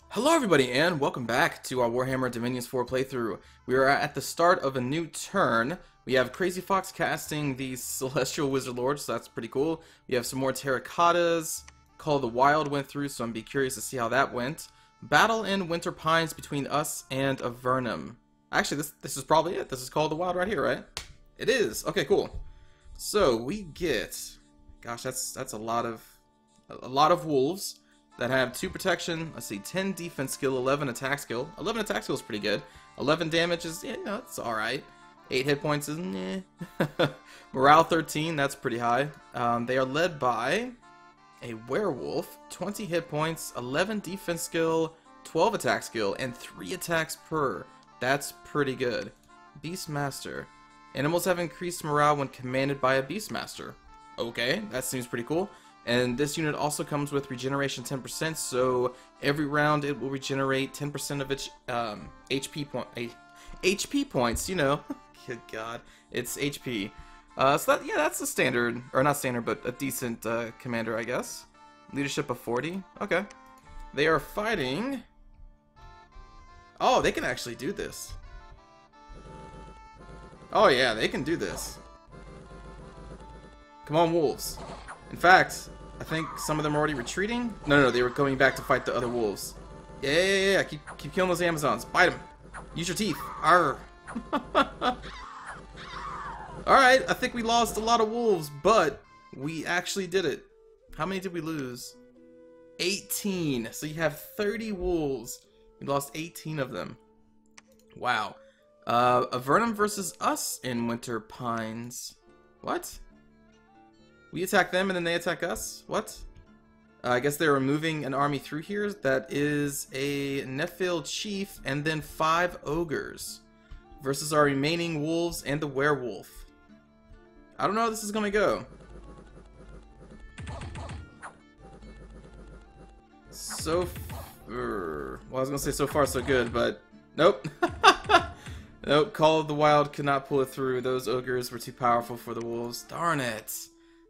Hello everybody and welcome back to our Warhammer Dominions 4 playthrough. We are at the start of a new turn. We have Crazy Fox casting the Celestial Wizard Lord, so that's pretty cool. We have some more Terracottas. Call of the Wild went through, so I'm be curious to see how that went. Battle in Winter Pines between us and Avernum. Actually, this is probably it. This is Call of the Wild right here, right? It is. Okay, cool. So we get, gosh, that's a lot of wolves that have 2 protection, let's see, 10 defense skill, 11 attack skill. 11 attack skill is pretty good. 11 damage is, yeah, no, it's alright. 8 hit points is, meh. Morale 13, that's pretty high. They are led by a werewolf, 20 hit points, 11 defense skill, 12 attack skill, and 3 attacks per. That's pretty good. Beastmaster. Animals have increased morale when commanded by a Beastmaster. Okay, that seems pretty cool. And this unit also comes with regeneration 10%, so every round it will regenerate 10% of its HP points, you know. Good God, it's HP. So that, yeah, that's a standard, or not standard, but a decent commander, I guess. Leadership of 40. Okay. They are fighting. Oh, they can actually do this. Oh yeah, they can do this. Come on, wolves. In fact, I think some of them are already retreating. No, they were going back to fight the other wolves. Yeah. Keep killing those Amazons. Bite them. Use your teeth. Arr. Alright, I think we lost a lot of wolves, but we actually did it. How many did we lose? 18. So you have 30 wolves. We lost 18 of them. Wow. Avernum versus us in Winter Pines. What? We attack them and then they attack us? What? I guess they're moving an army through here. That is a Nephil chief and then 5 ogres versus our remaining wolves and the werewolf. I don't know how this is gonna go. Well, I was gonna say so far so good, but nope. Nope, Call of the Wild could not pull it through. Those ogres were too powerful for the wolves. Darn it.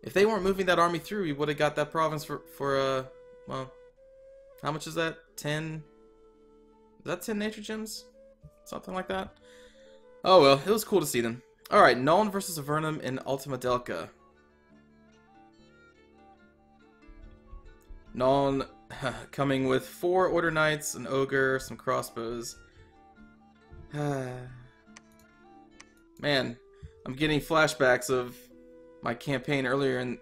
If they weren't moving that army through, we would have got that province for well, how much is that? 10? Is that 10 nature gems? Something like that? Oh well, it was cool to see them. Alright, Nuln versus Avernum in Ultima Delca. Nuln coming with 4 Order Knights, an Ogre, some crossbows. Man, I'm getting flashbacks of my campaign earlier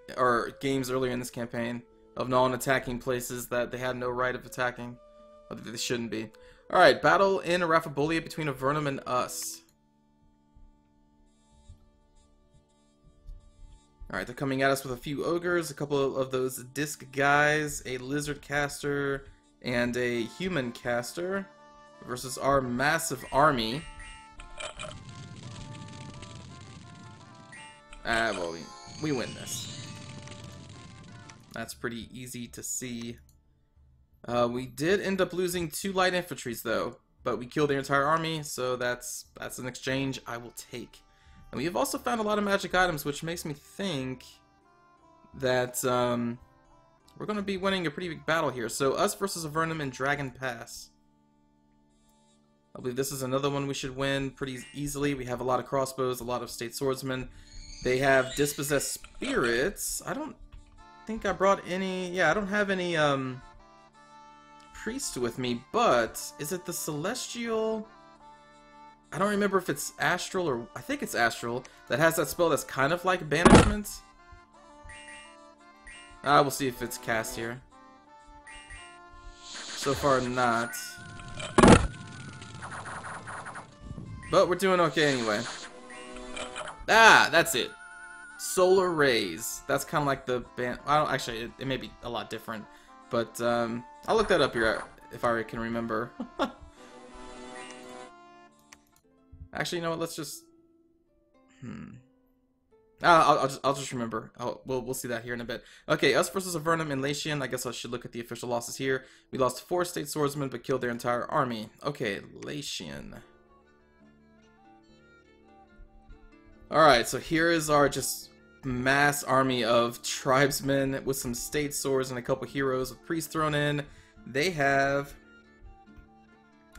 games earlier in this campaign of Nuln attacking places that they had no right of attacking, or that they shouldn't be. Alright, battle in Raphabolia between Avernum and us. Alright, they're coming at us with a few ogres, a couple of those disc guys, a lizard caster, and a human caster versus our massive army. Well, we win this. That's pretty easy to see. We did end up losing 2 light infantries though, but we killed their entire army, so that's an exchange I will take. And we have also found a lot of magic items, which makes me think that we're going to be winning a pretty big battle here. So us versus Avernum in Dragon Pass. I believe this is another one we should win pretty easily. We have a lot of crossbows, a lot of state swordsmen. They have dispossessed spirits. I don't think I brought any. Yeah, I don't have any priests with me, but is it the celestial? I don't remember if it's astral or I think it's astral that has that spell that's kind of like banishment. We'll see if it's cast here. So far not. But we're doing okay anyway. That's it. Solar rays. That's kind of like the ban. I don't actually. It may be a lot different, but I'll look that up here if I can remember. Actually, you know what? Let's just. I'll just remember. We'll see that here in a bit. Okay, us versus Avernum and Latian. I guess I should look at the official losses here. We lost 4 state swordsmen, but killed their entire army. Okay, Latian. Alright, so here is our just mass army of tribesmen with some state swords and a couple heroes with priests thrown in. They have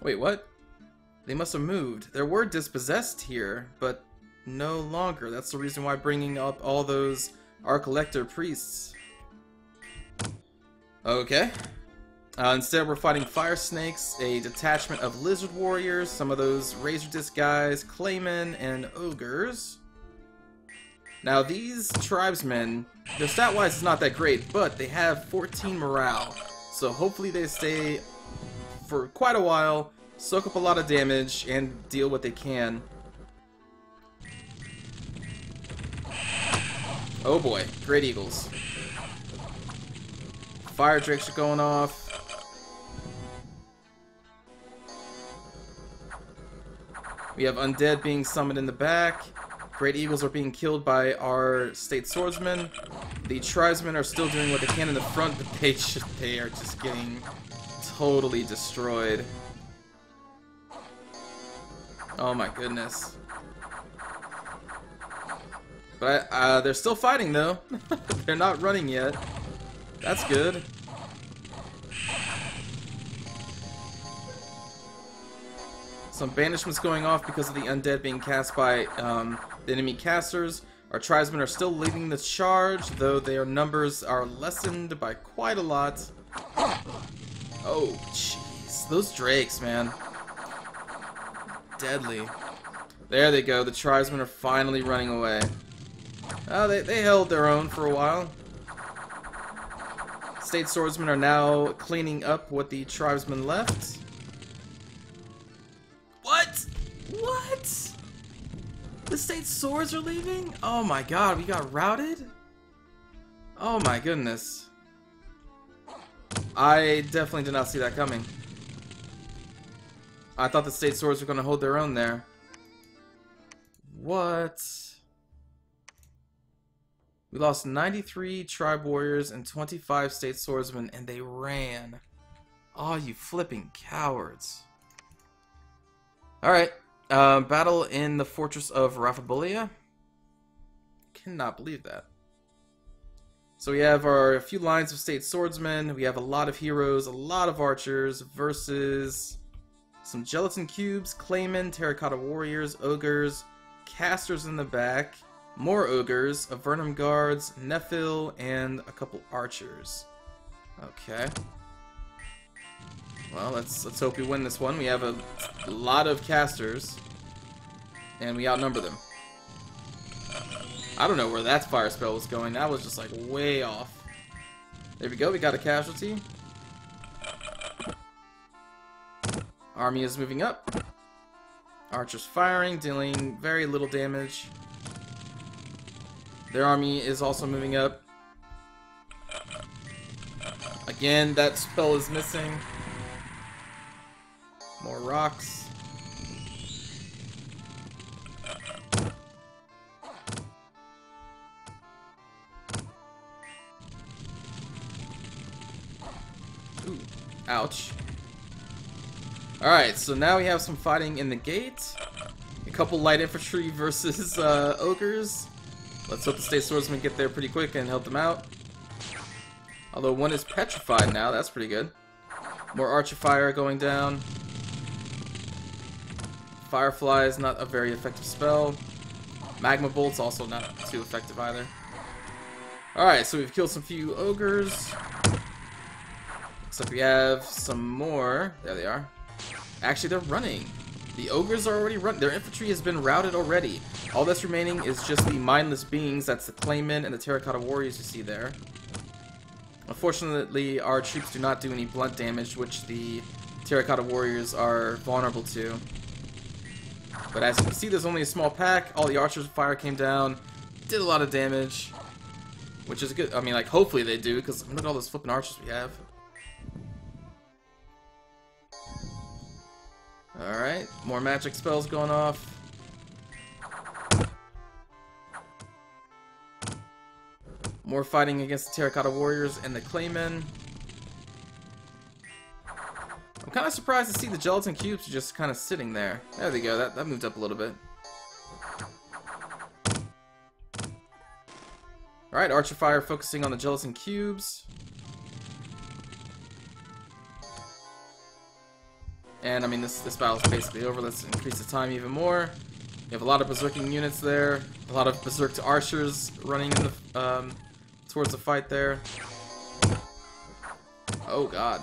Wait, what? They must have moved. There were dispossessed here, but no longer. That's the reason why bringing up all those Arch-Elector priests. Okay. Instead, we're fighting fire snakes, a detachment of lizard warriors, some of those razor disc guys, claymen, and ogres. Now, these tribesmen, their stat-wise is not that great, but they have 14 morale. So hopefully they stay for quite a while, soak up a lot of damage, and deal what they can. Oh boy, Great Eagles. Fire drakes are going off. We have undead being summoned in the back. Great Eagles are being killed by our state swordsmen. The tribesmen are still doing what they can in the front, but they are just getting totally destroyed. Oh my goodness. But they're still fighting though. They're not running yet. That's good. Some banishments going off because of the undead being cast by the enemy casters. Our tribesmen are still leading the charge, though their numbers are lessened by quite a lot. Oh, jeez. Those drakes, man. Deadly. There they go. The tribesmen are finally running away. Oh, they held their own for a while. State swordsmen are now cleaning up what the tribesmen left. What? What? The state swords are leaving? Oh my god, we got routed? Oh my goodness. I definitely did not see that coming. I thought the state swords were going to hold their own there. What? We lost 93 tribe warriors and 25 state swordsmen, and they ran. Oh, you flipping cowards. Alright, battle in the fortress of Raphabulia. Cannot believe that. So we have a few lines of state swordsmen, we have a lot of heroes, a lot of archers, versus some gelatin cubes, claymen, terracotta warriors, ogres, casters in the back, more ogres, Avernum guards, Nephil, and a couple archers. Okay. Well, let's hope we win this one. We have a lot of casters, and we outnumber them. I don't know where that fire spell was going. That was just like way off. There we go. We got a casualty. Army is moving up. Archers firing, dealing very little damage. Their army is also moving up. Again, that spell is missing. More rocks. Ooh, ouch. Alright, so now we have some fighting in the gate. A couple light infantry versus ogres. Let's hope the state swordsmen get there pretty quick and help them out. Although one is petrified now, that's pretty good. More archer fire going down. Firefly is not a very effective spell. Magma bolt's also not too effective either. Alright, so we've killed some few ogres. Looks like we have some more. There they are. Actually, they're running. The ogres are already running. Their infantry has been routed already. All that's remaining is just the mindless beings. That's the claymen and the terracotta warriors you see there. Unfortunately, our troops do not do any blunt damage, which the terracotta warriors are vulnerable to. But as you can see, there's only a small pack. All the archers' fire came down, did a lot of damage, which is good. I mean, like, hopefully they do, because look at all those flipping archers we have. Alright, more magic spells going off. More fighting against the terracotta warriors and the claymen. I'm kind of surprised to see the gelatin cubes just kind of sitting there. There they go, that moved up a little bit. Alright, archer fire focusing on the gelatin cubes. And I mean, this battle's basically over. Let's increase the time even more. We have a lot of berserking units there. A lot of berserked archers running in the towards the fight there. Oh god.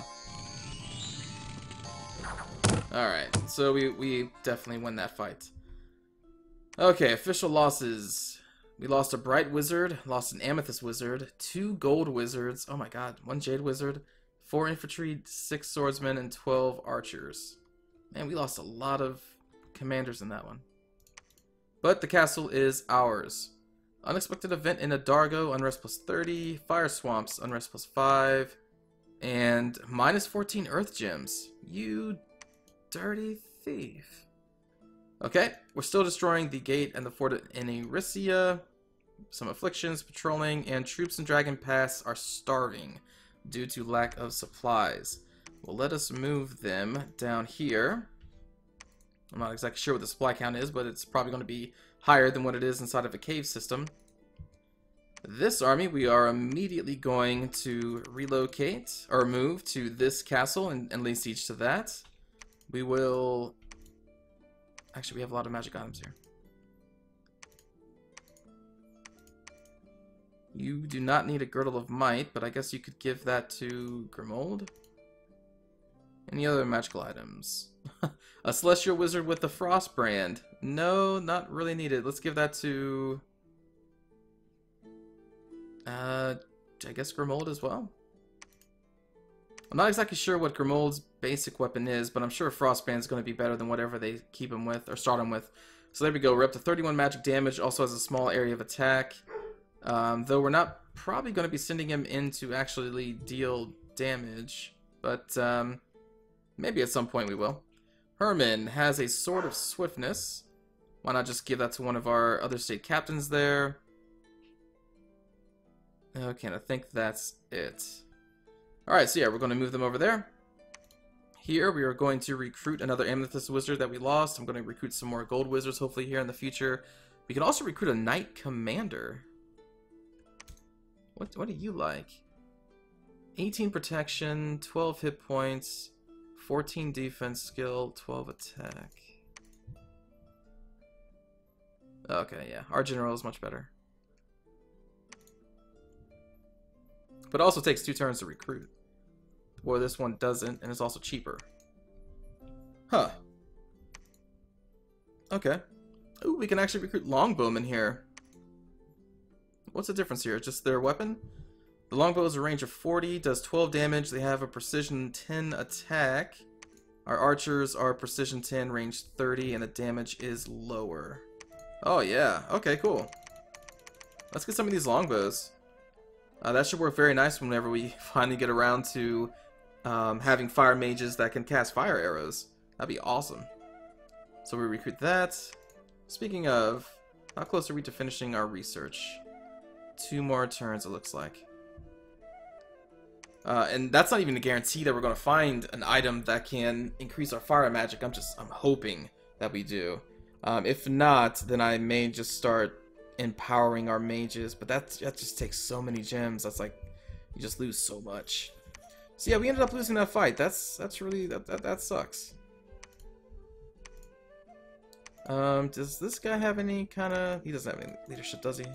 Alright, so we definitely win that fight. Okay, official losses. We lost a Bright Wizard, lost an Amethyst Wizard, 2 Gold Wizards, oh my god, 1 Jade Wizard, 4 Infantry, 6 Swordsmen, and 12 Archers. Man, we lost a lot of commanders in that one. But the castle is ours. Unexpected event in Adargo, unrest plus 30, Fire Swamps, unrest plus 5, and minus 14 Earth Gems. You dirty thief. Okay, we're still destroying the gate and the fort in Erysia. Some afflictions, patrolling, and troops in Dragon Pass are starving due to lack of supplies. Well, let us move them down here. I'm not exactly sure what the supply count is, but it's probably going to be higher than what it is inside of a cave system. This army, we are immediately going to relocate, or move to this castle and lay siege to that. We will... Actually, we have a lot of magic items here. You do not need a Girdle of Might, but I guess you could give that to Grimold. Any other magical items? A Celestial Wizard with the Frost Brand. No, not really needed. Let's give that to... I guess Grimold as well? I'm not exactly sure what Grimold's basic weapon is, but I'm sure Frostbrand is going to be better than whatever they keep him with, or start him with. So there we go, we're up to 31 magic damage, also has a small area of attack. Though we're not probably going to be sending him in to actually deal damage, but maybe at some point we will. Herman has a Sword of Swiftness. Why not just give that to one of our other state captains there? Okay, and I think that's it. Alright, so yeah, we're going to move them over there. Here, we are going to recruit another Amethyst Wizard that we lost. I'm going to recruit some more Gold Wizards, hopefully, here in the future. We can also recruit a Knight Commander. What do you like? 18 protection, 12 hit points, 14 defense skill, 12 attack. Okay, yeah, our general is much better. But it also takes 2 turns to recruit. Well, this one doesn't, and it's also cheaper. Huh. Okay. Ooh, we can actually recruit Longbowmen here. What's the difference here? Just their weapon? The longbow has a range of 40, does 12 damage. They have a precision 10 attack. Our archers are precision 10, range 30, and the damage is lower. Oh, yeah. Okay, cool. Let's get some of these longbows. That should work very nice whenever we finally get around to having fire mages that can cast fire arrows. That'd be awesome. So we recruit that. Speaking of, how close are we to finishing our research? 2 more turns, it looks like. And that's not even a guarantee that we're going to find an item that can increase our fire magic. I'm hoping that we do. If not, then I may just start empowering our mages, but that just takes so many gems. That's like, you just lose so much. So yeah, we ended up losing that fight. That's really that sucks. Does this guy have any kind of... He doesn't have any leadership, does he?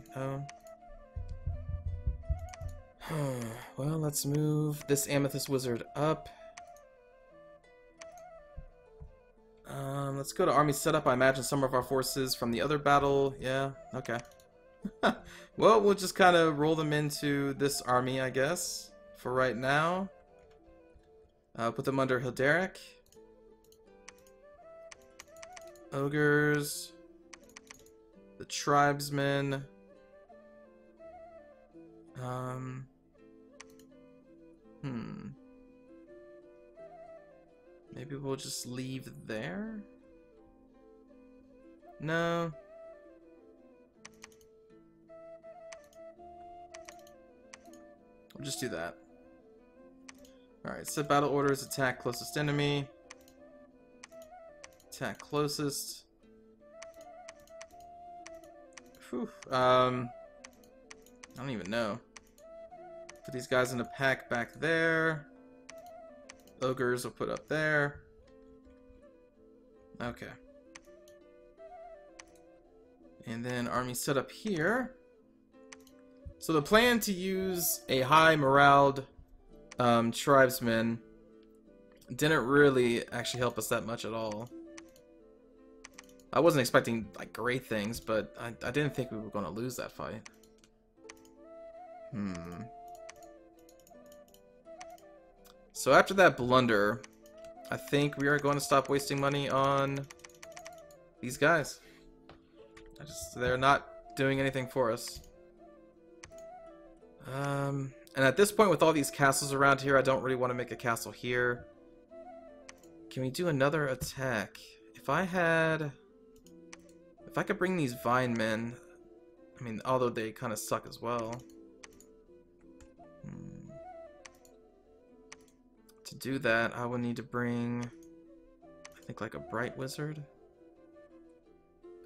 Well, let's move this Amethyst Wizard up. Let's go to army setup. I imagine some of our forces from the other battle. Yeah, okay. Well, we'll just kind of roll them into this army, I guess, for right now. Put them under Hilderic. Ogres. The Tribesmen. Maybe we'll just leave there? No. We'll just do that. Alright, set battle orders, attack closest enemy. Attack closest. Whew. I don't even know. Put these guys in a pack back there. Ogres will put up there. Okay. And then army set up here. So the plan to use a high moraled tribesman didn't really actually help us that much at all. I wasn't expecting like great things, but I didn't think we were going to lose that fight. So after that blunder, I think we are going to stop wasting money on these guys. They're not doing anything for us. And at this point, with all these castles around here, I don't really want to make a castle here. Can we do another attack? If I could bring these vine men, I mean, although they kind of suck as well. To do that, I would need to bring, I think, like a bright wizard.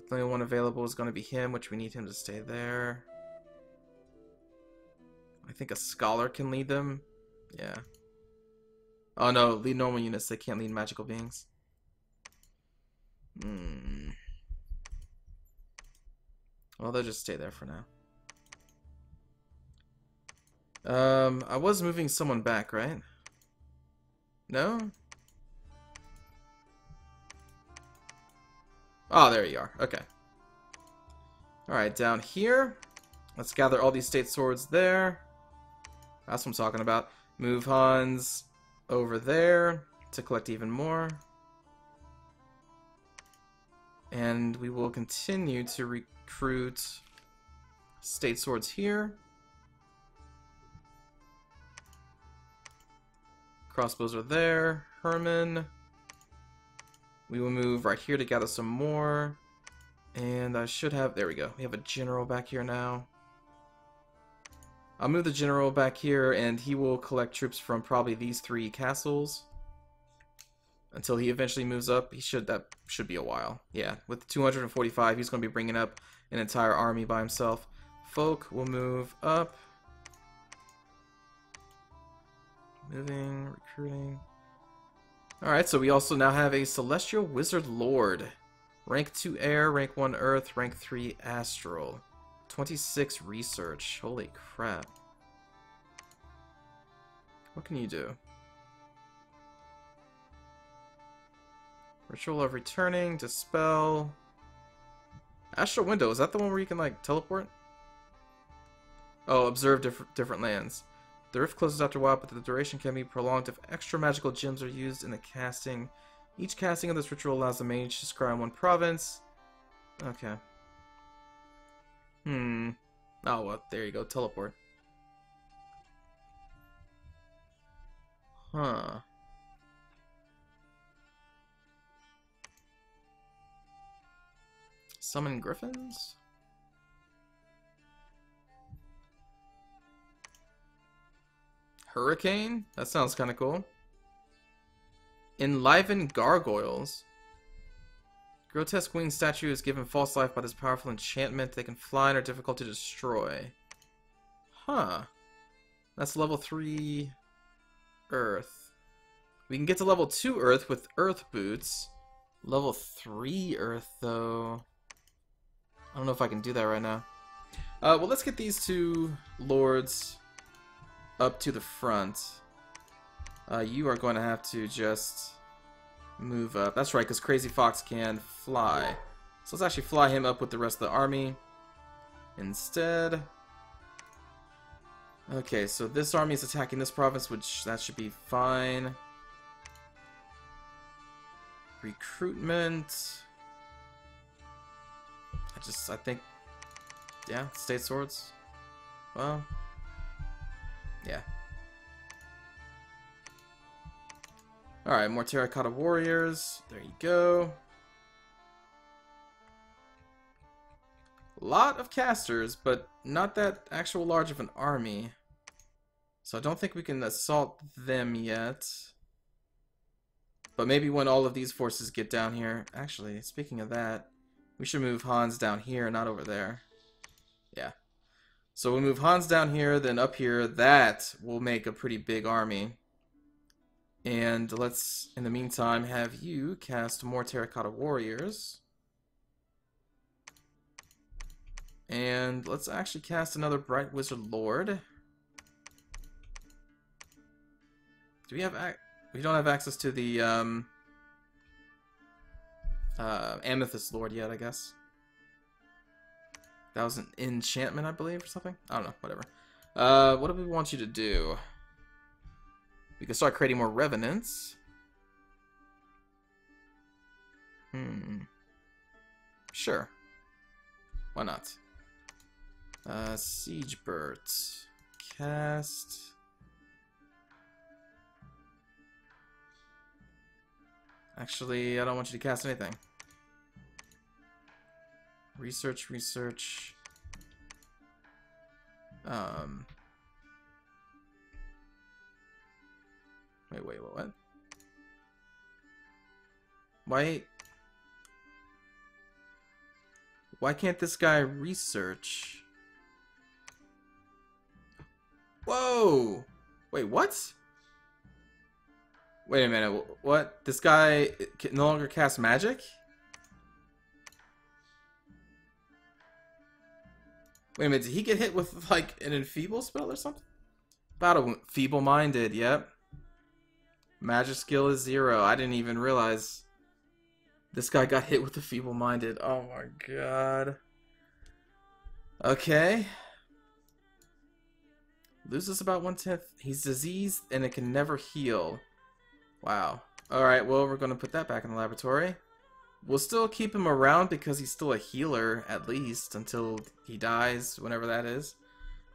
The only one available is going to be him, which we need him to stay there. I think a scholar can lead them. Yeah. Oh no, lead normal units. They can't lead magical beings. Well, they'll just stay there for now. I was moving someone back, right? No? Oh, there you are. Okay. Alright, down here. Let's gather all these state swords there. That's what I'm talking about. Move Hans over there to collect even more. And we will continue to recruit state swords here. Crossbows are there. Herman. We will move right here to gather some more. And I should have... There we go. We have a general back here now. I'll move the general back here, and he will collect troops from probably these 3 castles. Until he eventually moves up. That should be a while. Yeah, with 245, he's going to be bringing up an entire army by himself. Folk will move up. Moving, recruiting. Alright, so we also now have a Celestial Wizard Lord. Rank 2 Air, Rank 1 Earth, Rank 3 Astral. 26 Research. Holy crap. What can you do? Ritual of Returning, Dispel. Astral Window, is that the one where you can, like, teleport? Oh, observe different lands. The rift closes after a while, but the duration can be prolonged if extra magical gems are used in the casting. Each casting of this ritual allows the mage to scry on one province. Okay. Oh, well, there you go. Teleport. Huh. Summon griffins? Hurricane? That sounds kind of cool. Enliven gargoyles. Grotesque winged statue is given false life by this powerful enchantment. They can fly and are difficult to destroy. Huh. That's level 3 Earth. We can get to level 2 Earth with Earth Boots. Level 3 Earth, though. I don't know if I can do that right now. Well, let's get these 2 lords up to the front. You are going to have to just move up. That's right, because Crazy Fox can fly. So let's actually fly him up with the rest of the army instead. Okay, so this army is attacking this province, which that should be fine. Recruitment. I think, yeah, state swords. Well, yeah. Alright, more terracotta warriors. There you go. Lot of casters, but not that actual large of an army. So I don't think we can assault them yet. But maybe when all of these forces get down here. Actually, speaking of that, we should move Hans down here, not over there. Yeah. So we'll move Hans down here, then up here. That will make a pretty big army. And let's, in the meantime, have you cast more Terracotta Warriors. And let's actually cast another Bright Wizard Lord. Do we have we don't have access to the Amethyst Lord yet, I guess. That was an enchantment, I believe, or something? I don't know, whatever. What do we want you to do? We can start creating more Revenants. Sure. Why not? Siegebert. Cast. Actually, I don't want you to cast anything. Research. Wait, what? Why can't this guy research? Whoa! Wait, what? Wait a minute, what? This guy can no longer cast magic? Wait a minute, did he get hit with, like, an enfeeble spell or something? Battle feeble-minded, yep. Magic skill is 0. I didn't even realize this guy got hit with the feeble-minded. Oh my god. Okay. Loses about 1/10. He's diseased and it can never heal. Wow. Alright, well, we're going to put that back in the laboratory. We'll still keep him around because he's still a healer, at least, until he dies, whenever that is.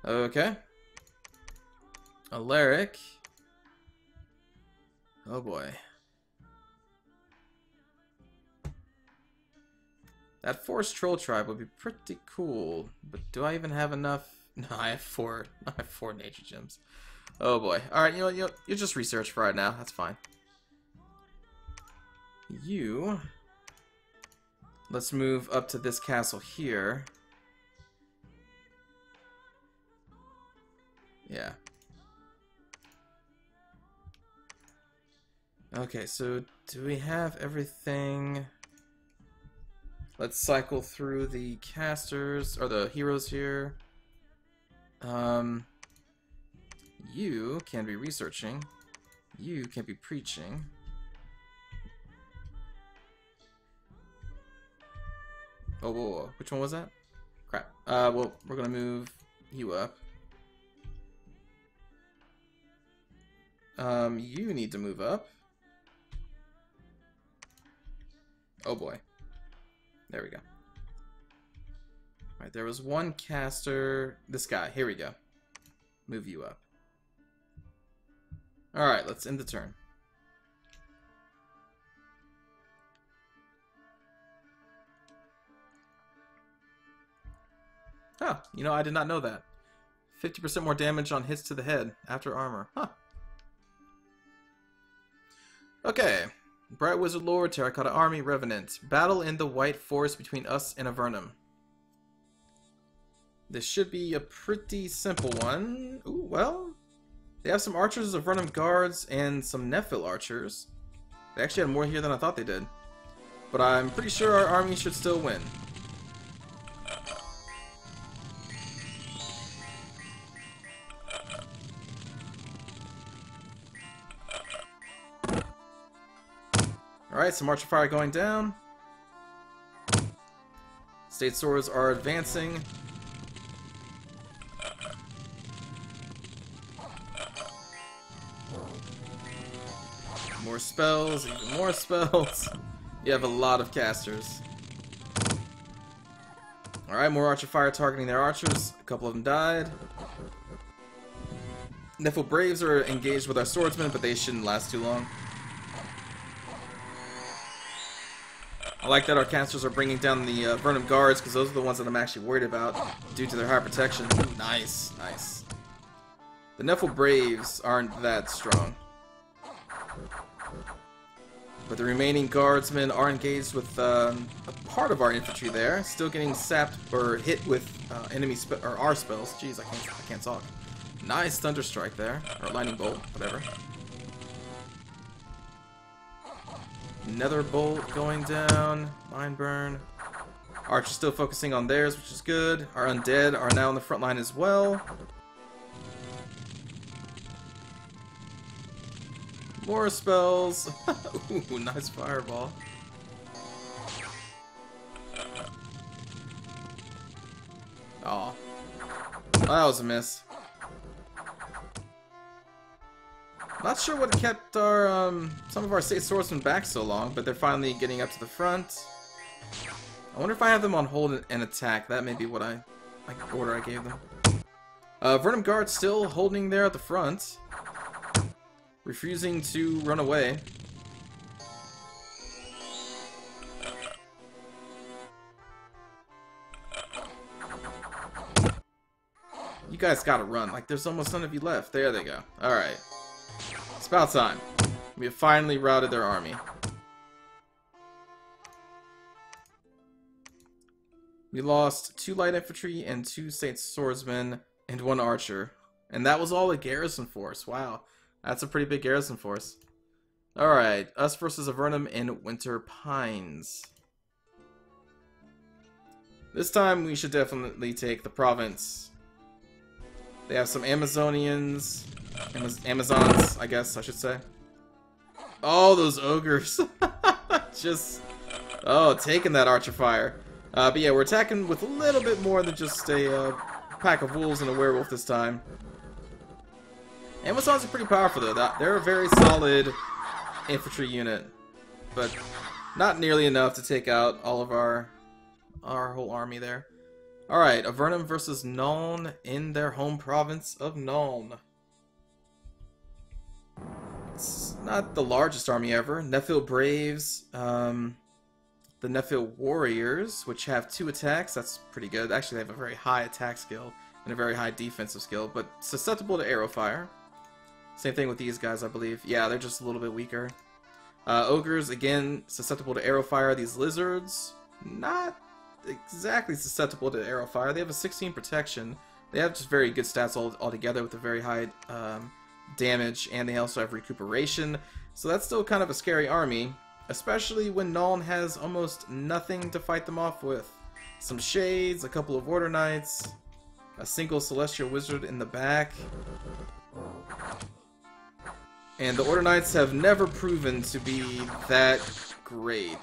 Okay. Alaric. Oh boy. That forest troll tribe would be pretty cool, but do I even have enough? No, I have four nature gems. Oh boy. Alright, you just research for right now. That's fine. Let's move up to this castle here. Yeah. Okay, so do we have everything? Let's cycle through the casters, or the heroes here. You can be researching. You can be preaching. Oh, whoa. Which one was that? Crap. Well, we're gonna move you up. You need to move up. Oh boy. There we go. Alright, there was one caster. This guy. Here we go. Move you up. Alright, let's end the turn. Huh, I did not know that. 50% more damage on hits to the head after armor. Huh. Okay. Bright Wizard Lord, Terracotta Army, Revenant. Battle in the White Forest between us and Avernum. This should be a pretty simple one. Ooh, well, they have some archers, Avernum guards, and some Nephil archers. They actually had more here than I thought they did. But I'm pretty sure our army should still win. Alright, some archer fire going down. State swords are advancing. More spells, even more spells. You have a lot of casters. Alright, more archer fire targeting their archers. A couple of them died. Nephil Braves are engaged with our swordsmen, but they shouldn't last too long. I like that our casters are bringing down the Avernum guards, because those are the ones that I'm actually worried about due to their high protection. Ooh, nice, nice. The Nephil Braves aren't that strong. But the remaining guardsmen are engaged with a part of our infantry there, still getting sapped or hit with enemy or our spells. Jeez, I can't talk. Nice thunder strike there, or lightning bolt, whatever. Nether bolt going down. Mind burn. Archer's still focusing on theirs, which is good. Our undead are now on the front line as well. More spells. Ooh, nice fireball. Aw. That was a miss. Not sure what kept our some of our state swordsmen back so long, but they're finally getting up to the front. I wonder if I have them on hold and attack. That may be what order I gave them. Avernum Guard still holding there at the front, refusing to run away. You guys gotta run. Like, there's almost none of you left. There they go. Alright. It's about time. We have finally routed their army. We lost 2 light infantry and 2 state swordsmen and 1 archer. And that was all a garrison force. Wow. That's a pretty big garrison force. Alright. Us versus Avernum in Winter Pines. This time we should definitely take the province. They have some Amazonians. Amazons, I guess I should say. Oh, those ogres. Just... oh, taking that archer fire. But yeah, we're attacking with a little bit more than just a pack of wolves and a werewolf this time. Amazons are pretty powerful though. They're a very solid infantry unit. But not nearly enough to take out all of our whole army there. Alright, Avernum versus Nuln in their home province of Nuln. It's not the largest army ever. Nephil Braves, the Nephil Warriors, which have 2 attacks. That's pretty good. Actually, they have a very high attack skill and a very high defensive skill, but susceptible to arrow fire. Same thing with these guys, I believe. Yeah, they're just a little bit weaker. Ogres, again, susceptible to arrow fire. These lizards, not exactly susceptible to arrow fire. They have a 16 protection. They have just very good stats altogether with a very high damage, and they also have recuperation. So that's still kind of a scary army, especially when Nuln has almost nothing to fight them off with. Some shades, a couple of order knights, a single celestial wizard in the back. And the order knights have never proven to be that great.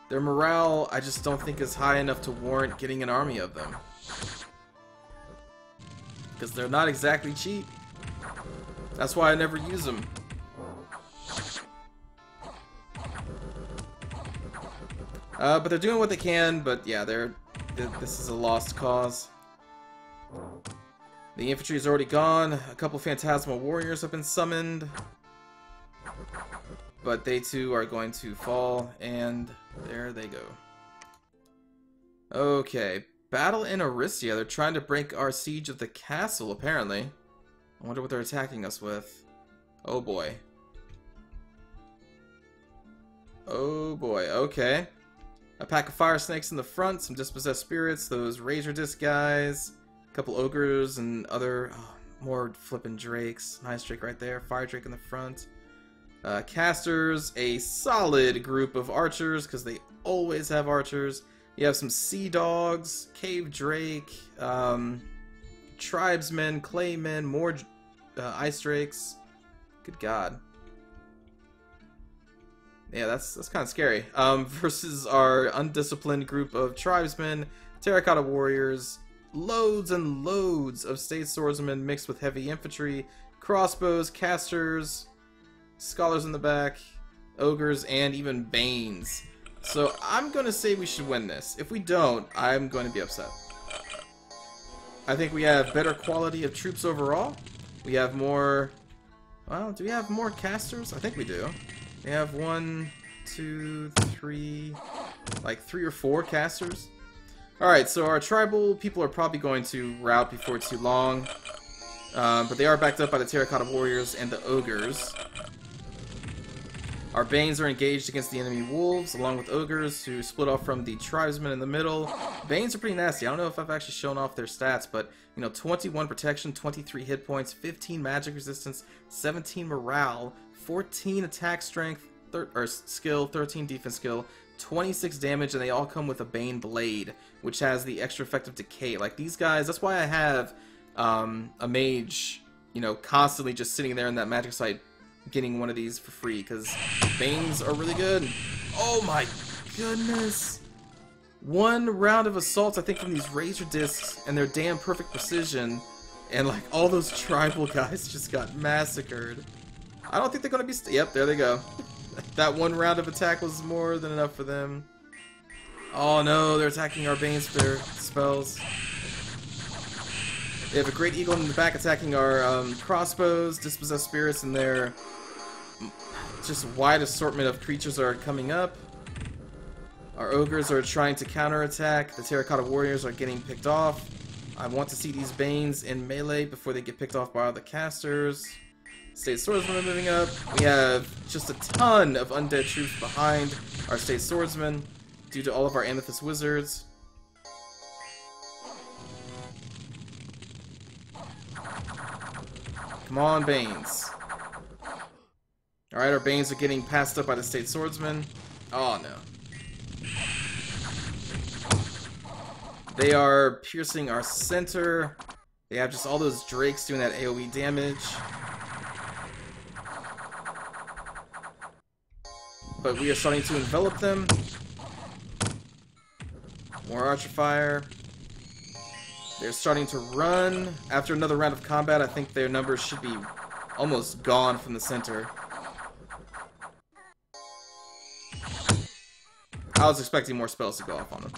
Their morale, I just don't think is high enough to warrant getting an army of them. Because they're not exactly cheap. That's why I never use them. But they're doing what they can, but yeah, this is a lost cause. The infantry is already gone. A couple phantasmal warriors have been summoned. But they too are going to fall, and there they go. Okay, battle in Arisia. They're trying to break our siege of the castle, apparently. I wonder what they're attacking us with. Oh boy. Oh boy, okay. A pack of fire snakes in the front, some dispossessed spirits, those razor disc guys, a couple ogres and other more flippin' drakes. Nice drake right there. Fire drake in the front. Casters, a solid group of archers, because they always have archers. You have some sea dogs, cave drake, tribesmen, claymen, more ice drakes. Good god. Yeah, that's kind of scary. Versus our undisciplined group of tribesmen, terracotta warriors, loads and loads of state swordsmen mixed with heavy infantry, crossbows, casters, scholars in the back, ogres, and even banes. So I'm going to say we should win this. If we don't, I'm going to be upset. I think we have better quality of troops overall. We have more... well, do we have more casters? I think we do. We have 1, 2, 3... like 3 or 4 casters. Alright, so our tribal people are probably going to rout before too long. But they are backed up by the terracotta warriors and the ogres. Our Banes are engaged against the enemy wolves, along with ogres who split off from the tribesmen in the middle. Banes are pretty nasty. I don't know if I've actually shown off their stats, but, you know, 21 protection, 23 hit points, 15 magic resistance, 17 morale, 14 attack strength, skill, 13 defense skill, 26 damage, and they all come with a Bane Blade, which has the extra effect of decay. Like these guys, that's why I have a mage, you know, constantly just sitting there in that magic site getting one of these for free, because Banes are really good. Oh my goodness. One round of assaults, I think, from these razor discs and their damn perfect precision, and like all those tribal guys just got massacred. I don't think they're gonna be. Yep, there they go. That one round of attack was more than enough for them. Oh no, they're attacking our Banes with their spells. They have a Great Eagle in the back attacking our crossbows, dispossessed spirits, and their just wide assortment of creatures are coming up. Our ogres are trying to counterattack. The terracotta warriors are getting picked off. I want to see these Banes in melee before they get picked off by all the casters. State swordsmen are moving up. We have just a ton of undead troops behind our state swordsmen due to all of our amethyst wizards. Come on, Banes. Alright, our Banes are getting passed up by the state swordsmen. Oh no. They are piercing our center. They have just all those drakes doing that AoE damage. But we are starting to envelop them. More archer fire. They're starting to run. After another round of combat, I think their numbers should be almost gone from the center. I was expecting more spells to go off on them.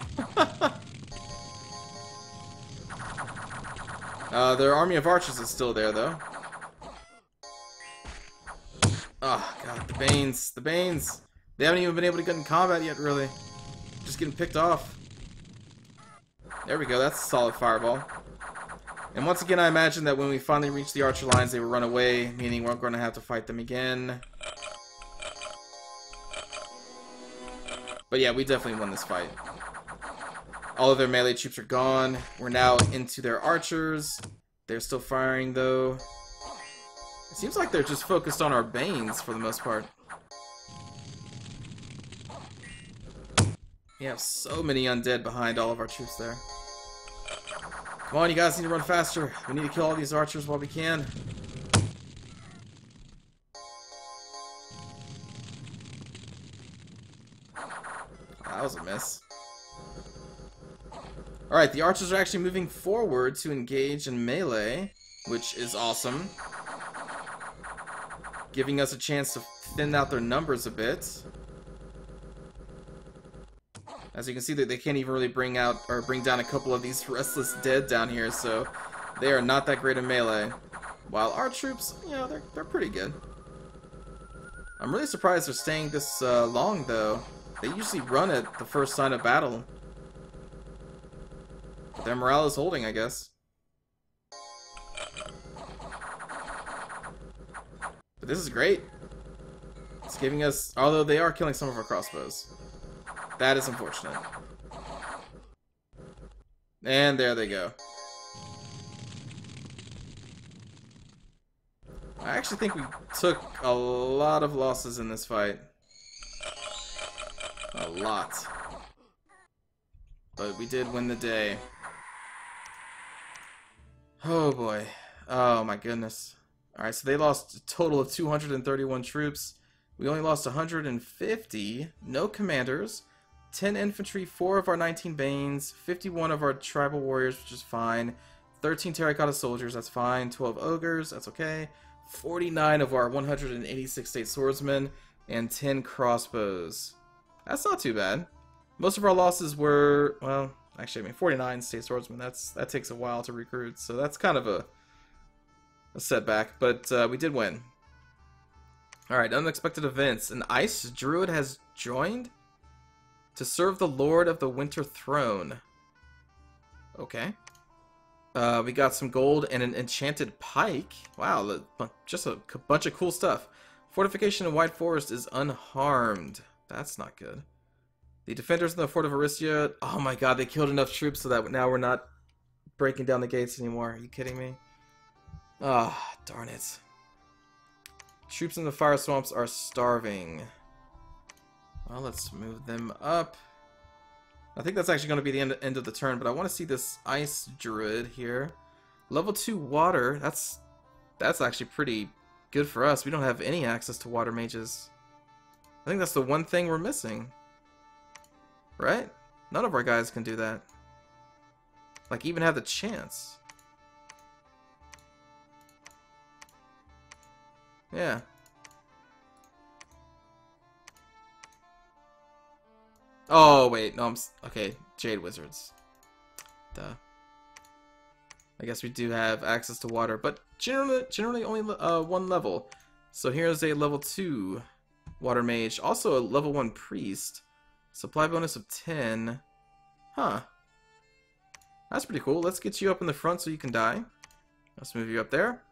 Their army of archers is still there, though. Oh, God, the Banes. The Banes. They haven't even been able to get in combat yet, really. Just getting picked off. There we go, that's a solid fireball. And once again, I imagine that when we finally reach the archer lines, they will run away, meaning we're going to have to fight them again. But yeah, we definitely won this fight. All of their melee troops are gone. We're now into their archers. They're still firing, though. It seems like they're just focused on our Banes for the most part. We have so many undead behind all of our troops there. Come on, you guys need to run faster. We need to kill all these archers while we can. That was a miss. Alright, the archers are actually moving forward to engage in melee, which is awesome. Giving us a chance to thin out their numbers a bit. As you can see, that they can't even really bring out or bring down a couple of these restless dead down here, so they are not that great in melee. While our troops, you know, they're pretty good. I'm really surprised they're staying this long, though. They usually run at the first sign of battle. But their morale is holding, I guess. But this is great. It's giving us, although they are killing some of our crossbows. That is unfortunate. And there they go. I actually think we took a lot of losses in this fight. A lot. But we did win the day. Oh boy. Oh my goodness. Alright, so they lost a total of 231 troops. We only lost 150. No commanders. 10 infantry, 4 of our 19 Banes, 51 of our tribal warriors, which is fine, 13 terracotta soldiers, that's fine, 12 ogres, that's okay, 49 of our 186 state swordsmen, and 10 crossbows. That's not too bad. Most of our losses were, well, actually, I mean, 49 state swordsmen, that takes a while to recruit, so that's kind of a setback, but we did win. Alright, unexpected events. An ice druid has joined to serve the Lord of the Winter Throne. Okay. We got some gold and an enchanted pike. Wow, just a bunch of cool stuff. Fortification in White Forest is unharmed. That's not good. The defenders in the Fort of Aristia. Oh my god, they killed enough troops so that now we're not breaking down the gates anymore. Are you kidding me? Ah, darn it. Troops in the fire swamps are starving. Well, let's move them up. I think that's actually going to be the end of the turn, but I want to see this Ice Druid here. Level 2 Water, that's actually pretty good for us. We don't have any access to Water Mages. I think that's the one thing we're missing. Right? None of our guys can do that. Like, even have the chance. Yeah. Oh, wait. No, okay, Jade Wizards. Duh. I guess we do have access to water, but generally only one level. So here's a level 2 Water Mage. Also a level 1 Priest. Supply bonus of 10. Huh. That's pretty cool. Let's get you up in the front so you can die. Let's move you up there.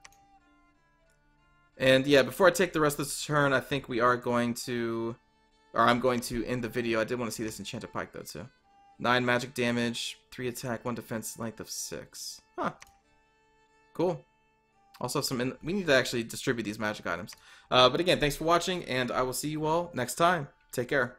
And yeah, before I take the rest of this turn, I think we are going to... Or I'm going to end the video. I did want to see this Enchanted Pike, though, too. 9 magic damage, 3 attack, 1 defense, length of 6. Huh. Cool. Also have some... We need to actually distribute these magic items. But again, thanks for watching, and I will see you all next time. Take care.